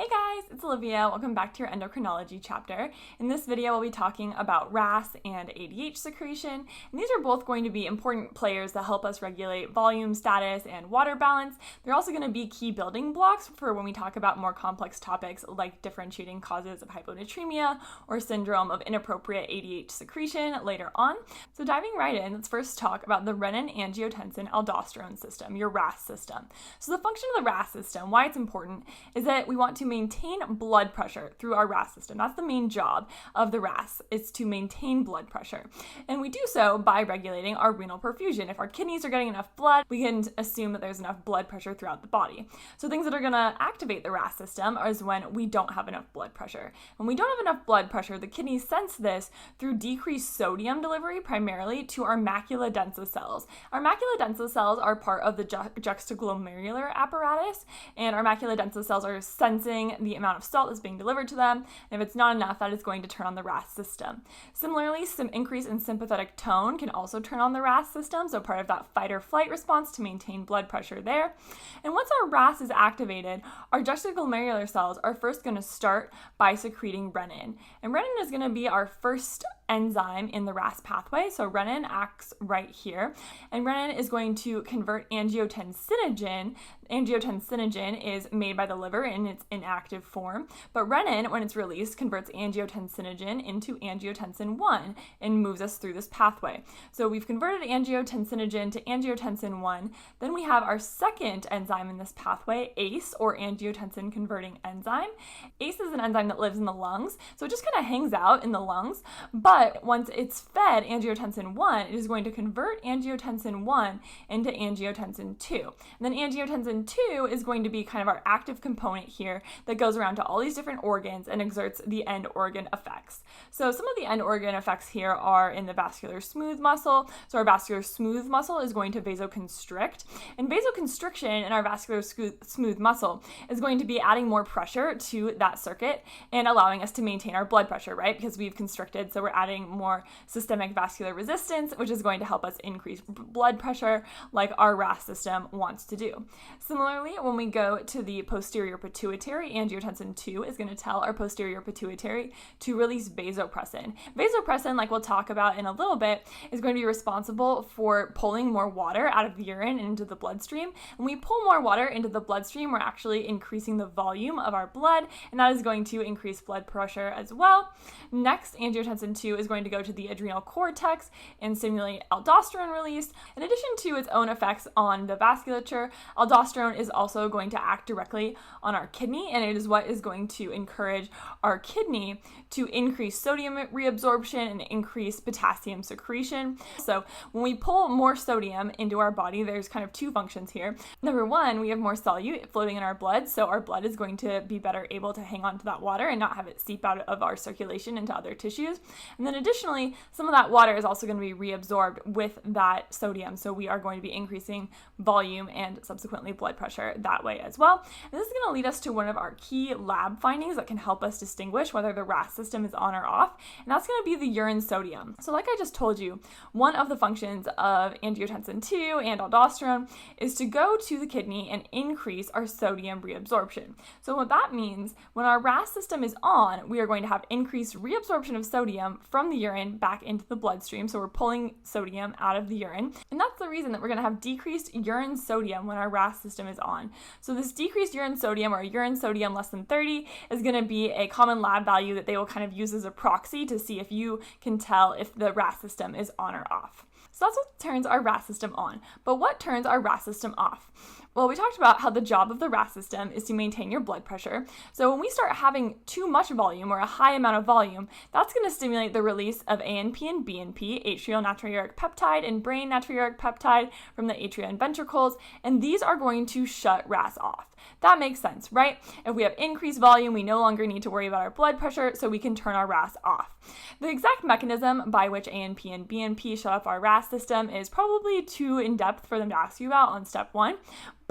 Hey guys, it's Olivia. Welcome back to your endocrinology chapter. In this video, we'll be talking about RAS and ADH secretion, and these are both going to be important players that help us regulate volume, status, and water balance. They're also going to be key building blocks for when we talk about more complex topics like differentiating causes of hyponatremia or syndrome of inappropriate ADH secretion later on. So diving right in, let's first talk about the renin-angiotensin-aldosterone system, your RAS system. So the function of the RAS system, why it's important, is that we want to maintain blood pressure through our RAS system. That's the main job of the RAS, is to maintain blood pressure. And we do so by regulating our renal perfusion. If our kidneys are getting enough blood, we can assume that there's enough blood pressure throughout the body. So things that are going to activate the RAS system is when we don't have enough blood pressure. When we don't have enough blood pressure, the kidneys sense this through decreased sodium delivery, primarily to our macula densa cells. Our macula densa cells are part of the juxtaglomerular apparatus, and our macula densa cells are sensing the amount of salt that's being delivered to them, and if it's not enough, that is going to turn on the RAS system. Similarly, some increase in sympathetic tone can also turn on the RAS system, so part of that fight or flight response to maintain blood pressure there. And once our RAS is activated, our juxtaglomerular cells are first going to start by secreting renin. And renin is going to be our first enzyme in the RAS pathway. So renin acts right here, and renin is going to convert angiotensinogen. Angiotensinogen is made by the liver in its inactive form, but renin, when it's released, converts angiotensinogen into angiotensin 1 and moves us through this pathway. So we've converted angiotensinogen to angiotensin 1. Then we have our second enzyme in this pathway, ACE, or angiotensin converting enzyme. ACE is an enzyme that lives in the lungs, so it just kind of hangs out in the lungs, but once it's fed angiotensin 1, it is going to convert angiotensin 1 into angiotensin 2. And then angiotensin 2 is going to be kind of our active component here that goes around to all these different organs and exerts the end organ effects. So some of the end organ effects here are in the vascular smooth muscle. So our vascular smooth muscle is going to vasoconstrict, and vasoconstriction in our vascular smooth muscle is going to be adding more pressure to that circuit and allowing us to maintain our blood pressure, right? Because we've constricted, so we're adding more systemic vascular resistance, which is going to help us increase blood pressure like our RAS system wants to do. Similarly, when we go to the posterior pituitary, angiotensin 2 is going to tell our posterior pituitary to release vasopressin. Vasopressin, like we'll talk about in a little bit, is going to be responsible for pulling more water out of the urine and into the bloodstream. When we pull more water into the bloodstream, we're actually increasing the volume of our blood, and that is going to increase blood pressure as well. Next, angiotensin 2 is going to go to the adrenal cortex and stimulate aldosterone release. In addition to its own effects on the vasculature, aldosterone is also going to act directly on our kidney, and it is what is going to encourage our kidney to increase sodium reabsorption and increase potassium secretion. So when we pull more sodium into our body, there's kind of two functions here. Number one, we have more solute floating in our blood, so our blood is going to be better able to hang on to that water and not have it seep out of our circulation into other tissues. And then additionally, some of that water is also going to be reabsorbed with that sodium, so we are going to be increasing volume and subsequently blood pressure that way as well. And this is going to lead us to one of our key lab findings that can help us distinguish whether the RAS system is on or off, and that's going to be the urine sodium. So like I just told you, one of the functions of angiotensin 2 and aldosterone is to go to the kidney and increase our sodium reabsorption. So what that means, when our RAS system is on, we are going to have increased reabsorption of sodium from the urine back into the bloodstream, so we're pulling sodium out of the urine, and that's the reason that we're going to have decreased urine sodium when our RAS system is on. So this decreased urine sodium, or urine sodium less than 30, is going to be a common lab value that they will kind of use as a proxy to see if you can tell if the RAS system is on or off. So that's what turns our RAS system on. But what turns our RAS system off? Well, we talked about how the job of the RAS system is to maintain your blood pressure. So when we start having too much volume or a high amount of volume, that's going to stimulate the release of ANP and BNP, atrial natriuretic peptide and brain natriuretic peptide from the atria and ventricles, and these are going to shut RAS off. That makes sense, right? If we have increased volume, we no longer need to worry about our blood pressure, so we can turn our RAS off. The exact mechanism by which ANP and BNP shut off our RAS system is probably too in-depth for them to ask you about on step 1,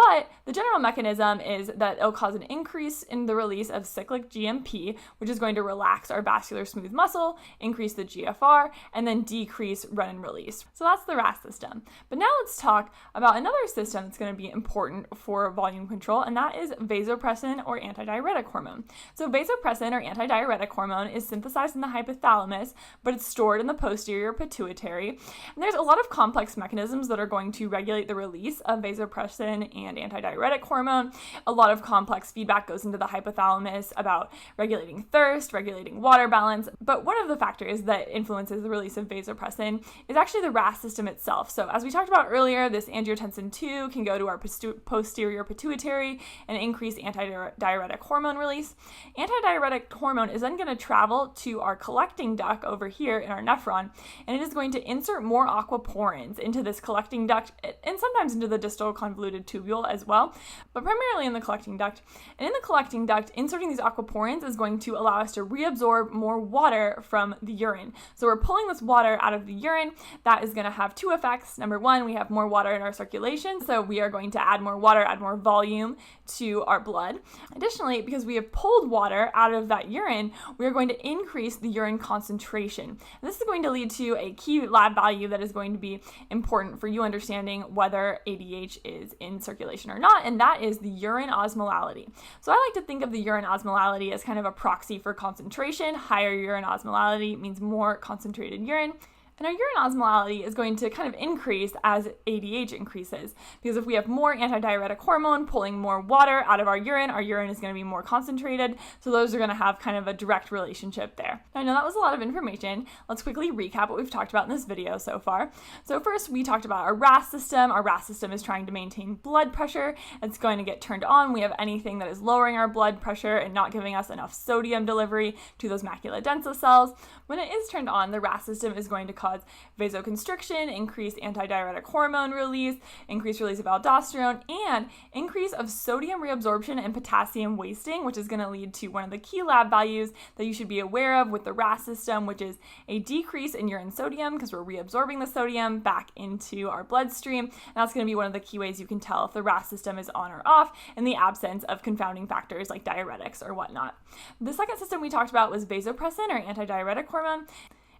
But the general mechanism is that it'll cause an increase in the release of cyclic GMP, which is going to relax our vascular smooth muscle, increase the GFR, and then decrease renin release. So that's the RAS system. But now let's talk about another system that's going to be important for volume control, and that is vasopressin or antidiuretic hormone. So vasopressin or antidiuretic hormone is synthesized in the hypothalamus, but it's stored in the posterior pituitary. And there's a lot of complex mechanisms that are going to regulate the release of vasopressin and antidiuretic hormone. A lot of complex feedback goes into the hypothalamus about regulating thirst, regulating water balance, but one of the factors that influences the release of vasopressin is actually the RAS system itself. So as we talked about earlier, this angiotensin 2 can go to our posterior pituitary and increase antidiuretic hormone release. Antidiuretic hormone is then going to travel to our collecting duct over here in our nephron, and it is going to insert more aquaporins into this collecting duct and sometimes into the distal convoluted tubule as well, but primarily in the collecting duct. And in the collecting duct, inserting these aquaporins is going to allow us to reabsorb more water from the urine. So we're pulling this water out of the urine. That is going to have two effects. Number one, we have more water in our circulation, so we are going to add more water, add more volume to our blood. Additionally, because we have pulled water out of that urine, we are going to increase the urine concentration. And this is going to lead to a key lab value that is going to be important for you understanding whether ADH is in circulation or not, and that is the urine osmolality. So I like to think of the urine osmolality as kind of a proxy for concentration. Higher urine osmolality means more concentrated urine. And our urine osmolality is going to kind of increase as ADH increases, because if we have more antidiuretic hormone pulling more water out of our urine is going to be more concentrated, so those are going to have kind of a direct relationship there. Now, I know that was a lot of information. Let's quickly recap what we've talked about in this video so far. So first, we talked about our RAS system. Our RAS system is trying to maintain blood pressure. It's going to get turned on. We have anything that is lowering our blood pressure and not giving us enough sodium delivery to those macula densa cells. When it is turned on, the RAS system is going to cause vasoconstriction, increase antidiuretic hormone release, increase release of aldosterone, and increase of sodium reabsorption and potassium wasting, which is going to lead to one of the key lab values that you should be aware of with the RAS system, which is a decrease in urine sodium, because we're reabsorbing the sodium back into our bloodstream. And that's going to be one of the key ways you can tell if the RAS system is on or off in the absence of confounding factors like diuretics or whatnot. The second system we talked about was vasopressin or antidiuretic hormone.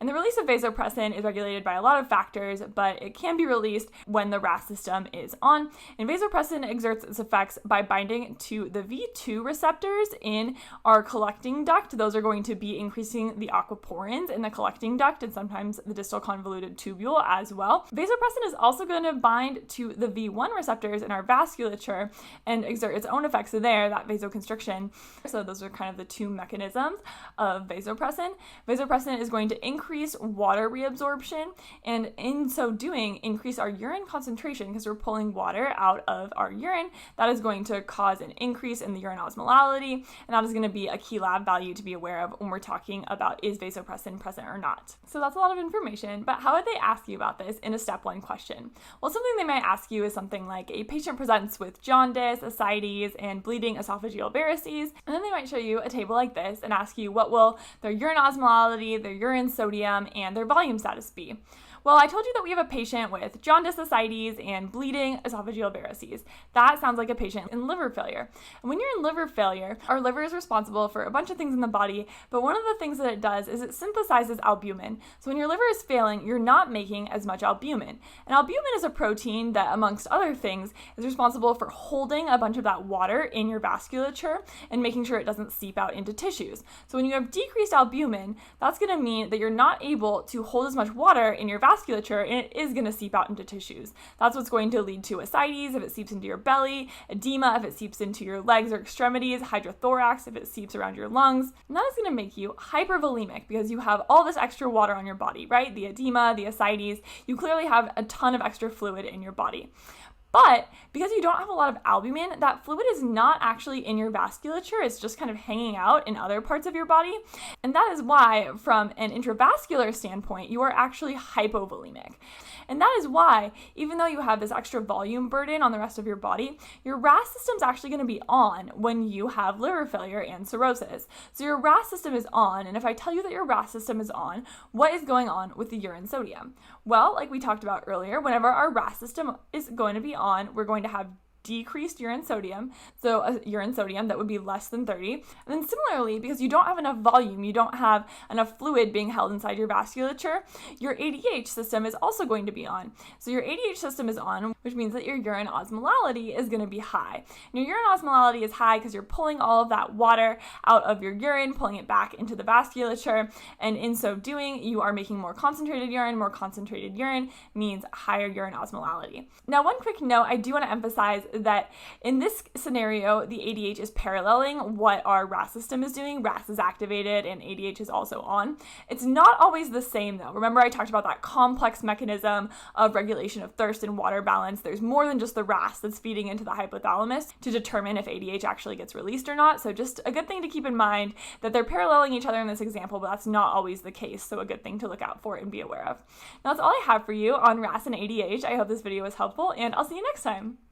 And the release of vasopressin is regulated by a lot of factors, but it can be released when the RAS system is on. And vasopressin exerts its effects by binding to the V2 receptors in our collecting duct. Those are going to be increasing the aquaporins in the collecting duct and sometimes the distal convoluted tubule as well. Vasopressin is also going to bind to the V1 receptors in our vasculature and exert its own effects there, that vasoconstriction. So those are kind of the two mechanisms of vasopressin. Vasopressin is going to increase water reabsorption, and in so doing, increase our urine concentration because we're pulling water out of our urine. That is going to cause an increase in the urine osmolality, and that is going to be a key lab value to be aware of when we're talking about is vasopressin present or not. So that's a lot of information, but how would they ask you about this in a step 1 question? Well, something they might ask you is something like a patient presents with jaundice, ascites, and bleeding esophageal varices, and then they might show you a table like this and ask you what will their urine osmolality, their urine sodium, and their volume status be. Well, I told you that we have a patient with jaundice, ascites, and bleeding esophageal varices. That sounds like a patient in liver failure. And when you're in liver failure, our liver is responsible for a bunch of things in the body, but one of the things that it does is it synthesizes albumin. So when your liver is failing, you're not making as much albumin. And albumin is a protein that, amongst other things, is responsible for holding a bunch of that water in your vasculature and making sure it doesn't seep out into tissues. So when you have decreased albumin, that's going to mean that you're not able to hold as much water in your vasculature, and it is going to seep out into tissues. That's what's going to lead to ascites if it seeps into your belly, edema if it seeps into your legs or extremities, hydrothorax if it seeps around your lungs. And that is going to make you hypervolemic because you have all this extra water on your body, right? The edema, the ascites, you clearly have a ton of extra fluid in your body. But because you don't have a lot of albumin, that fluid is not actually in your vasculature. It's just kind of hanging out in other parts of your body. And that is why, from an intravascular standpoint, you are actually hypovolemic. And that is why, even though you have this extra volume burden on the rest of your body, your RAS system is actually going to be on when you have liver failure and cirrhosis. So your RAS system is on, and if I tell you that your RAS system is on, what is going on with the urine sodium? Well, like we talked about earlier, whenever our RAS system is going to be on, we're going to have decreased urine sodium, so a urine sodium that would be less than 30. And then similarly, because you don't have enough volume, you don't have enough fluid being held inside your vasculature, your ADH system is also going to be on. So your ADH system is on, which means that your urine osmolality is going to be high. And your urine osmolality is high because you're pulling all of that water out of your urine, pulling it back into the vasculature, and in so doing, you are making more concentrated urine. More concentrated urine means higher urine osmolality. Now, one quick note, I do want to emphasize that in this scenario, the ADH is paralleling what our RAS system is doing. RAS is activated and ADH is also on. It's not always the same though. Remember, I talked about that complex mechanism of regulation of thirst and water balance. There's more than just the RAS that's feeding into the hypothalamus to determine if ADH actually gets released or not. So just a good thing to keep in mind that they're paralleling each other in this example, but that's not always the case. So a good thing to look out for and be aware of. Now, that's all I have for you on RAS and ADH. I hope this video was helpful, and I'll see you next time.